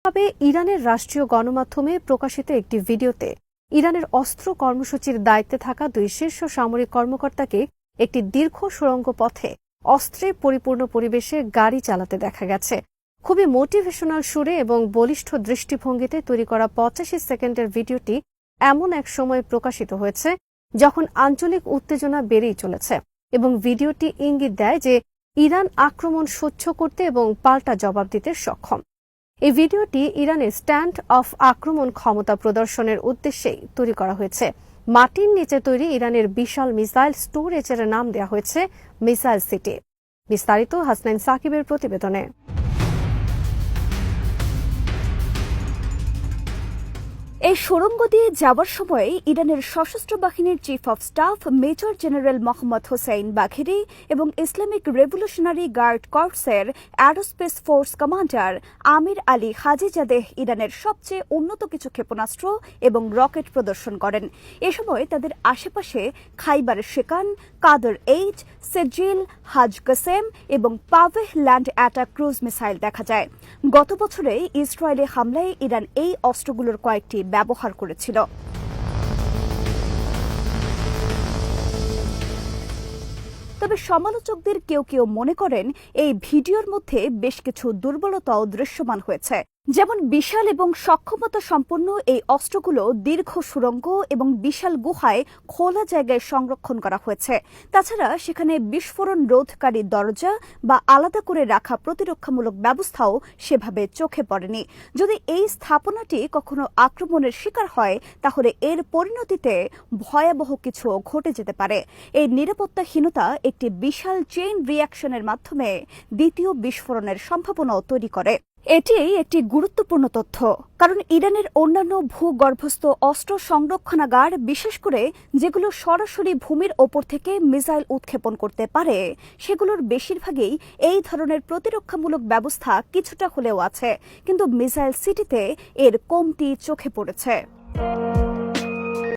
তবে ইরানের রাষ্ট্রীয় গণমাধ্যমে প্রকাশিত একটি ভিডিওতে ইরানের অস্ত্র কর্মসূচির দায়িত্বে থাকা দুই শীর্ষ সামরিক কর্মকর্তাকে একটি দীর্ঘ সুড়ঙ্গ পথে অস্ত্রে পরিপূর্ণ পরিবেশে গাড়ি চালাতে দেখা গেছে। খুবই মোটিভেশনাল সুরে এবং বলিষ্ঠ দৃষ্টিভঙ্গিতে তৈরি করা ৮৫ সেকেন্ডের ভিডিওটি এমন এক সময় প্রকাশিত হয়েছে যখন আঞ্চলিক উত্তেজনা বেড়েই চলেছে এবং ভিডিওটি ইঙ্গিত দেয় যে ইরান আক্রমণ সহ্য করতে এবং পাল্টা জবাব দিতে সক্ষম। এই ভিডিওটি ইরানের স্ট্যান্ড অফ আক্রমণ ক্ষমতা প্রদর্শনের উদ্দেশ্যেই তৈরি করা হয়েছে। মাটির নিচে তৈরি ইরানের বিশাল মিসাইল স্টোরেজের নাম দেওয়া হয়েছে মিসাইল সিটি। বিস্তারিত হাসনাইন সাকিবের প্রতিবেদনে। এই সুড়ঙ্গ দিয়ে যাওয়ার সময় ইরানের সশস্ত্র বাহিনীর chief of staff major general Mohammad Hossein Bagheri এবং ইসলামিক রেভলিউশনারি গার্ড কর্পসের aerospace force commander Amir Ali Hajizadeh ইরানের সবচেয়ে উন্নত কিছু ক্ষেপণাস্ত্র এবং রকেট প্রদর্শন করেন। এ সময় তাদের আশেপাশে খাইবার শেকান, কাদর 8, সেজিল, হাজ কাসেম এবং পাভেহ ল্যান্ড অ্যাটাক ক্রুজ মিসাইল দেখা যায়। গত বছরে ইসরায়েলে হামলায় ইরান এই অস্ত্রগুলোর কয়েকটি ব্যবহার করেছিল। তবে সমালোচকদের কেউ কেউ মনে করেন এই ভিডিওর মধ্যে বেশ কিছু দুর্বলতাও দৃশ্যমান হয়েছে। যেমন বিশাল এবং সক্ষমতা সম্পন্ন এই অস্ত্রগুলো দীর্ঘ সুড়ঙ্গ এবং বিশাল গুহায় খোলা জায়গায় সংরক্ষণ করা হয়েছে। তাছাড়া সেখানে বিস্ফোরণ রোধকারী দরজা বা আলাদা করে রাখা প্রতিরক্ষামূলক ব্যবস্থাও সেভাবে চোখে পড়েনি। যদি এই স্থাপনাটি কখনো আক্রমণের শিকার হয় তাহলে এর পরিণতিতে ভয়াবহ কিছু ঘটে যেতে পারে। এই নিরাপত্তাহীনতা একটি বিশাল চেইন রিঅ্যাকশনের মাধ্যমে দ্বিতীয় বিস্ফোরণের সম্ভাবনাও তৈরি করে। এটি একটি গুরুত্বপূর্ণ তথ্য, কারণ ইরানের অন্যান্য ভূগর্ভস্থ অস্ত্র সংরক্ষণাগার, বিশেষ করে যেগুলো সরাসরি ভূমির ওপর থেকে মিসাইল উৎক্ষেপণ করতে পারে, সেগুলোর বেশিরভাগই এই ধরনের প্রতিরক্ষামূলক ব্যবস্থা কিছুটা হলেও আছে, কিন্তু মিসাইল সিটিতে এর কমতি চোখে পড়েছে।